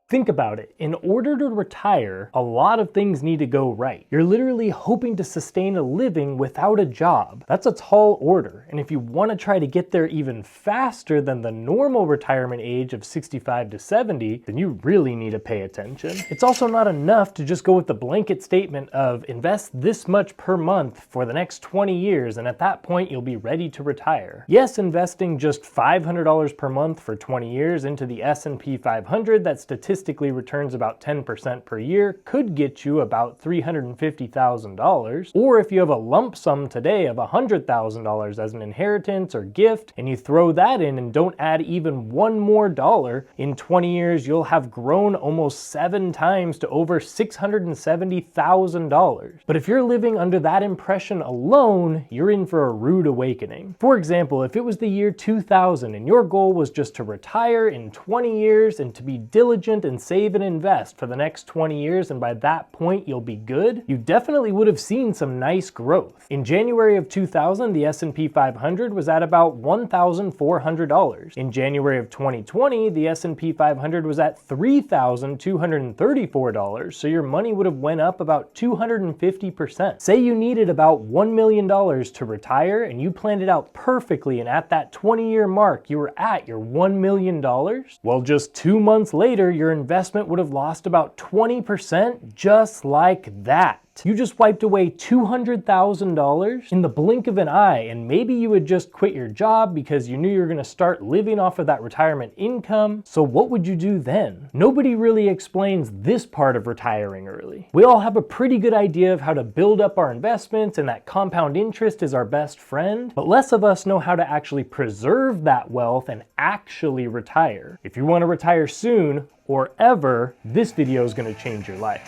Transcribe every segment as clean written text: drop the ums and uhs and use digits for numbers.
Think about it. In order to retire, a lot of things need to go right. You're literally hoping to sustain a living without a job. That's a tall order. And if you want to try to get there even faster than the normal retirement age of 65 to 70, then you really need to pay attention. It's also not enough to just go with the blanket statement of invest this much per month for the next 20 years, and at that point you'll be ready to retire. Yes, investing just $500 per month for 20 years into the S&P 500 that statistically returns about 10% per year could get you about $350,000. Or if you have a lump sum today of $100,000 as an inheritance or gift, and you throw that in and don't add even one more dollar, in 20 years you'll have grown almost 7 times to over $670,000. But if you're living under that impression alone, you're in for a rude awakening. For example, if it was the year 2000 and your goal was just to retire in 20 years and to be diligent and save and invest for the next 20 years, and by that point you'll be good, you definitely would have seen some nice growth. In January of 2000, the S&P 500 was at about $1,400. In January of 2020, the S&P 500 was at $3,234, so your money would have went up about 250%. Say you needed about $1 million to retire and you planned it out perfectly, and at that 20-year mark you were at your $1 million. Well, just 2 months later, your investment would have lost about 20% just like that. You just wiped away $200,000 in the blink of an eye, and maybe you would just quit your job because you knew you were going to start living off of that retirement income. So what would you do then? Nobody really explains this part of retiring early. We all have a pretty good idea of how to build up our investments and that compound interest is our best friend, but less of us know how to actually preserve that wealth and actually retire. If you want to retire soon or ever, this video is going to change your life.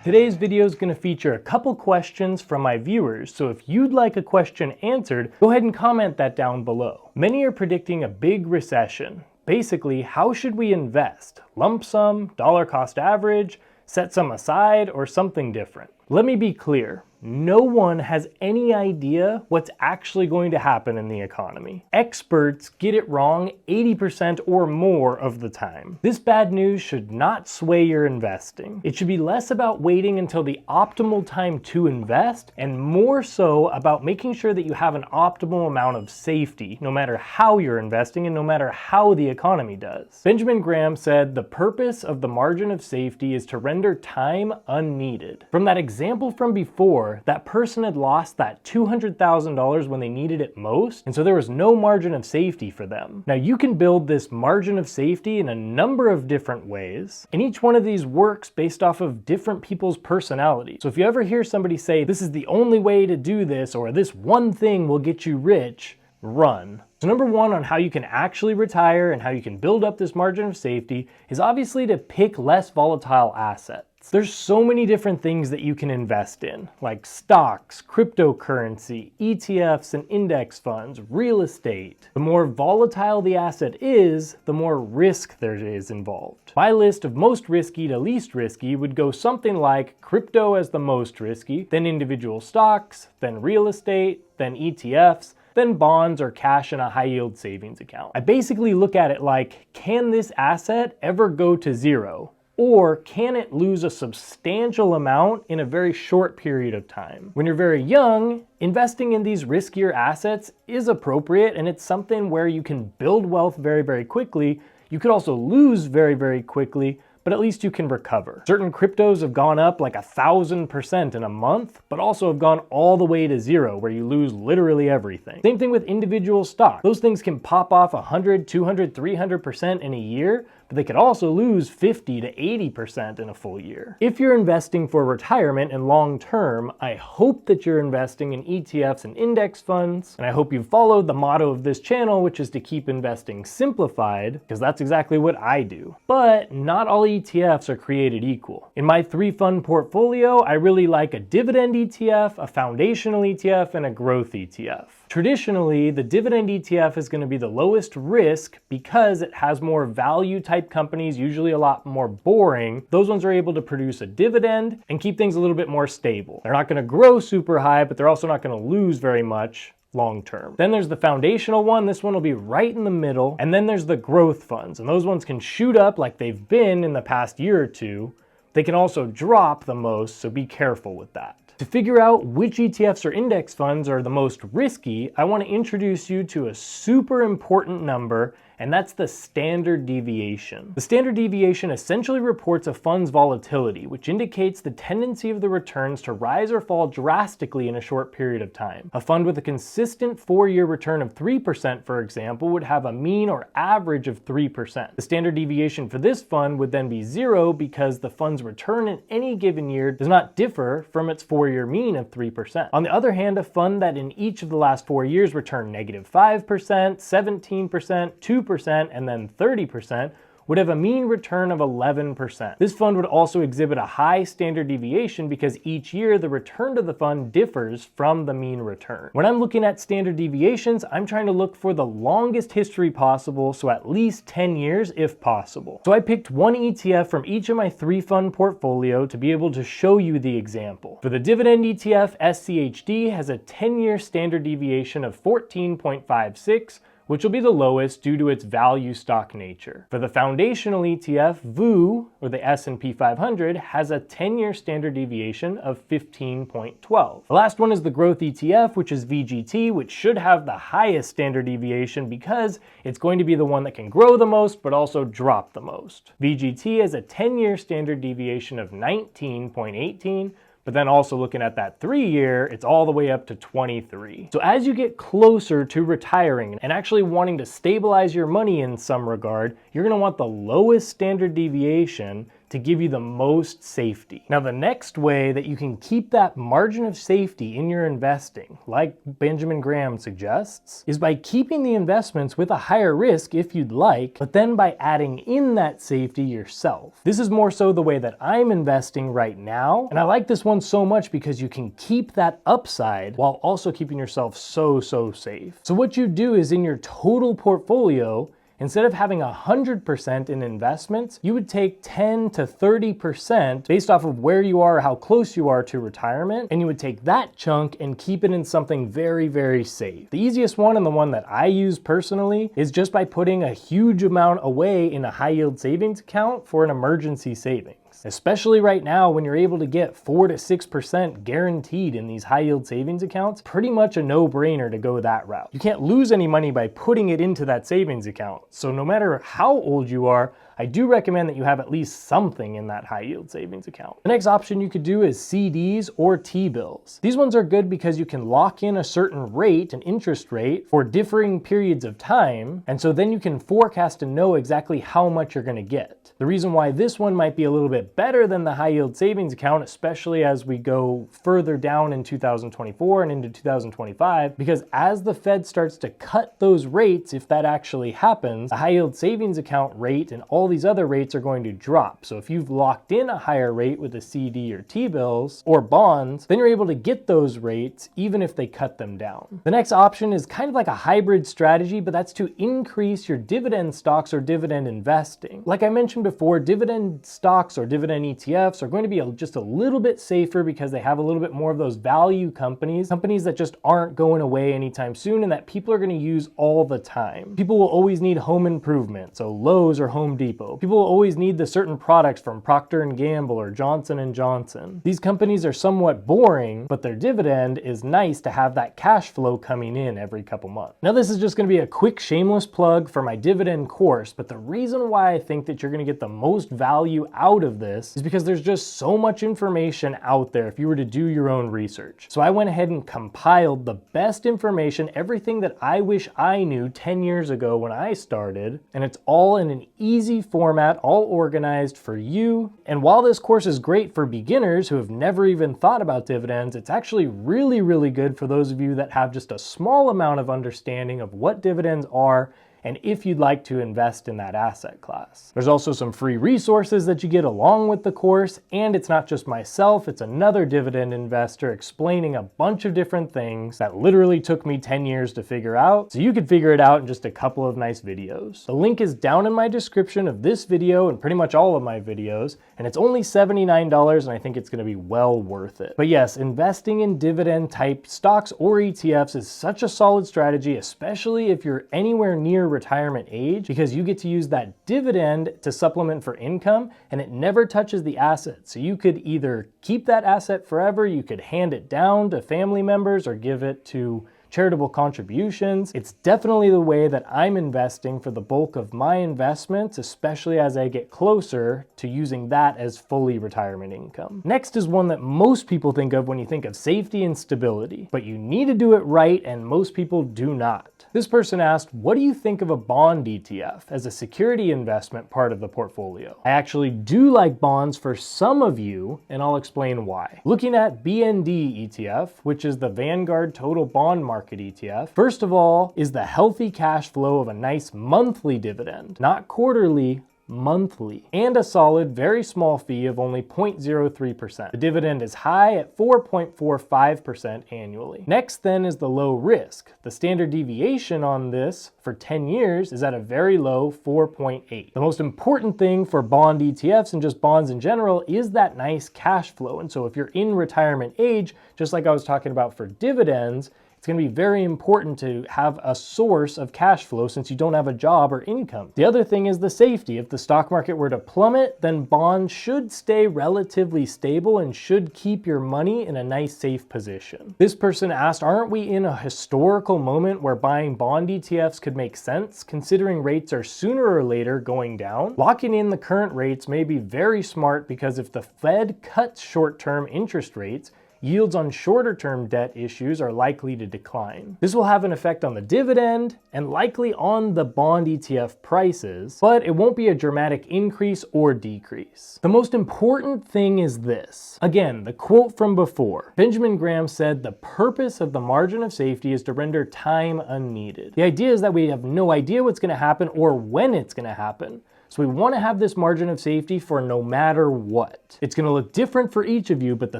Today's video is going to feature a couple questions from my viewers, so if you'd like a question answered, go ahead and comment that down below. Many are predicting a big recession. Basically, how should we invest? Lump sum, dollar cost average, set some aside, or something different? Let me be clear. No one has any idea what's actually going to happen in the economy. Experts get it wrong 80% or more of the time. This bad news should not sway your investing. It should be less about waiting until the optimal time to invest and more so about making sure that you have an optimal amount of safety, no matter how you're investing and no matter how the economy does. Benjamin Graham said, "The purpose of the margin of safety is to render time unneeded." From that example from before, that person had lost that $200,000 when they needed it most, and so there was no margin of safety for them. Now you can build this margin of safety in a number of different ways, and each one of these works based off of different people's personalities. So if you ever hear somebody say, "This is the only way to do this," or "this one thing will get you rich," run. So number one on how you can actually retire and how you can build up this margin of safety is obviously to pick less volatile assets. There's so many different things that you can invest in, like stocks, cryptocurrency, ETFs and index funds, real estate. The more volatile the asset is, the more risk there is involved. My list of most risky to least risky would go something like crypto as the most risky, then individual stocks, then real estate, then ETFs, then bonds or cash in a high yield savings account. I basically look at it like, can this asset ever go to zero? Or can it lose a substantial amount in a very short period of time? When you're very young, investing in these riskier assets is appropriate, and it's something where you can build wealth very, very quickly. You could also lose very, very quickly, but at least you can recover. Certain cryptos have gone up like 1,000% in a month, but also have gone all the way to zero, where you lose literally everything. Same thing with individual stocks. Those things can pop off 100, 200, 300% in a year, but they could also lose 50 to 80% in a full year. If you're investing for retirement and long term, I hope that you're investing in ETFs and index funds, and I hope you've followed the motto of this channel, which is to keep investing simplified, because that's exactly what I do. But not all ETFs are created equal. In my 3-fund portfolio, I really like a dividend ETF, a foundational ETF, and a growth ETF. Traditionally, the dividend ETF is going to be the lowest risk because it has more value type companies, usually a lot more boring. Those ones are able to produce a dividend and keep things a little bit more stable. They're not going to grow super high, but they're also not going to lose very much long term. Then there's the foundational one. This one will be right in the middle. And then there's the growth funds. And those ones can shoot up like they've been in the past year or two. They can also drop the most, so be careful with that. To figure out which ETFs or index funds are the most risky, I want to introduce you to a super important number, and that's the standard deviation. The standard deviation essentially reports a fund's volatility, which indicates the tendency of the returns to rise or fall drastically in a short period of time. A fund with a consistent 4-year return of 3%, for example, would have a mean or average of 3%. The standard deviation for this fund would then be 0 because the fund's return in any given year does not differ from its 4-year mean of 3%. On the other hand, a fund that in each of the last 4 years returned -5%, 17%, 2%, and then 30% would have a mean return of 11%. This fund would also exhibit a high standard deviation because each year the return to the fund differs from the mean return. When I'm looking at standard deviations, I'm trying to look for the longest history possible, so at least 10 years if possible. So I picked one ETF from each of my 3-fund portfolio to be able to show you the example. For the dividend ETF, SCHD has a 10-year standard deviation of 14.56, which will be the lowest due to its value stock nature. For the foundational ETF, VOO, or the S&P 500, has a 10-year standard deviation of 15.12. The last one is the growth ETF, which is VGT, which should have the highest standard deviation because it's going to be the one that can grow the most but also drop the most. VGT has a 10-year standard deviation of 19.18, but then also looking at that 3-year, it's all the way up to 23. So as you get closer to retiring and actually wanting to stabilize your money in some regard, you're gonna want the lowest standard deviation to give you the most safety. Now, the next way that you can keep that margin of safety in your investing, like Benjamin Graham suggests, is by keeping the investments with a higher risk if you'd like, but then by adding in that safety yourself. This is more so the way that I'm investing right now, and I like this one so much because you can keep that upside while also keeping yourself so safe. So what you do is in your total portfolio, instead of having 100% in investments, you would take 10 to 30% based off of where you are, how close you are to retirement, and you would take that chunk and keep it in something very safe. The easiest one, and the one that I use personally, is just by putting a huge amount away in a high yield savings account for an emergency savings. Especially right now when you're able to get 4 to 6% guaranteed in these high yield savings accounts, pretty much a no-brainer to go that route. You can't lose any money by putting it into that savings account. So no matter how old you are, I do recommend that you have at least something in that high yield savings account. The next option you could do is CDs or T-bills. These ones are good because you can lock in a certain rate, an interest rate, for differing periods of time, and so then you can forecast and know exactly how much you're gonna get. The reason why this one might be a little bit better than the high yield savings account, especially as we go further down in 2024 and into 2025, because as the Fed starts to cut those rates, if that actually happens, the high yield savings account rate and all these other rates are going to drop. So if you've locked in a higher rate with a CD or T-bills or bonds, then you're able to get those rates even if they cut them down. The next option is kind of like a hybrid strategy, but that's to increase your dividend stocks or dividend investing. Like I mentioned before, dividend stocks or dividend ETFs are going to be just a little bit safer because they have a little bit more of those value companies that just aren't going away anytime soon and that people are going to use all the time. People will always need home improvement, so Lowe's or Home Depot. People will always need the certain products from Procter & Gamble or Johnson & Johnson. These companies are somewhat boring, but their dividend is nice to have that cash flow coming in every couple months. Now this is just going to be a quick shameless plug for my dividend course, but the reason why I think that you're going to get the most value out of this is because there's just so much information out there if you were to do your own research. So I went ahead and compiled the best information, everything that I wish I knew 10 years ago when I started, and it's all in an easy format, all organized for you. And while this course is great for beginners who have never even thought about dividends, it's actually really good for those of you that have just a small amount of understanding of what dividends are and if you'd like to invest in that asset class. There's also some free resources that you get along with the course, and it's not just myself, it's another dividend investor explaining a bunch of different things that literally took me 10 years to figure out, so you could figure it out in just a couple of nice videos. The link is down in my description of this video and pretty much all of my videos, and it's only $79, and I think it's going to be well worth it. But yes, investing in dividend type stocks or ETFs is such a solid strategy, especially if you're anywhere near retirement age, because you get to use that dividend to supplement for income, and it never touches the asset. So you could either keep that asset forever, you could hand it down to family members, or give it to charitable contributions. It's definitely the way that I'm investing for the bulk of my investments, especially as I get closer to using that as fully retirement income. Next is one that most people think of when you think of safety and stability, but you need to do it right, and most people do not. This person asked, what do you think of a bond ETF as a security investment part of the portfolio? I actually do like bonds for some of you, and I'll explain why. Looking at BND ETF, which is the Vanguard Total Bond Market ETF, first of all is the healthy cash flow of a nice monthly dividend, not quarterly, monthly, and a solid, very small fee of only 0.03%. The dividend is high at 4.45% annually. Next then is the low risk. The standard deviation on this for 10 years is at a very low 4.8. The most important thing for bond ETFs and just bonds in general is that nice cash flow. And so if you're in retirement age, just like I was talking about for dividends, it's going to be very important to have a source of cash flow since you don't have a job or income. The other thing is the safety. If the stock market were to plummet, then bonds should stay relatively stable and should keep your money in a nice safe position. This person asked, aren't we in a historical moment where buying bond ETFs could make sense, considering rates are sooner or later going down? Locking in the current rates may be very smart, because if the Fed cuts short-term interest rates, yields on shorter-term debt issues are likely to decline. This will have an effect on the dividend and likely on the bond ETF prices, but it won't be a dramatic increase or decrease. The most important thing is this. Again, the quote from before. Benjamin Graham said, "The purpose of the margin of safety is to render time unneeded." The idea is that we have no idea what's going to happen or when it's going to happen. So we want to have this margin of safety for no matter what. It's going to look different for each of you, but the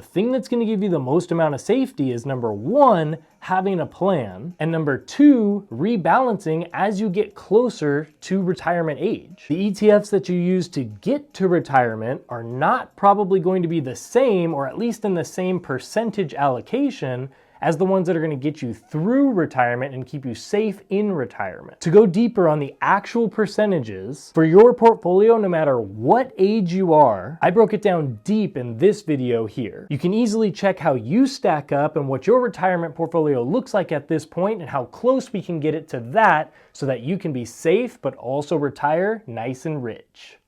thing that's going to give you the most amount of safety is, number one, having a plan, and number two, rebalancing as you get closer to retirement age. The ETFs that you use to get to retirement are not probably going to be the same, or at least in the same percentage allocation, as the ones that are going to get you through retirement and keep you safe in retirement. To go deeper on the actual percentages for your portfolio, no matter what age you are, I broke it down deep in this video here. You can easily check how you stack up and what your retirement portfolio looks like at this point, and how close we can get it to that so that you can be safe but also retire nice and rich.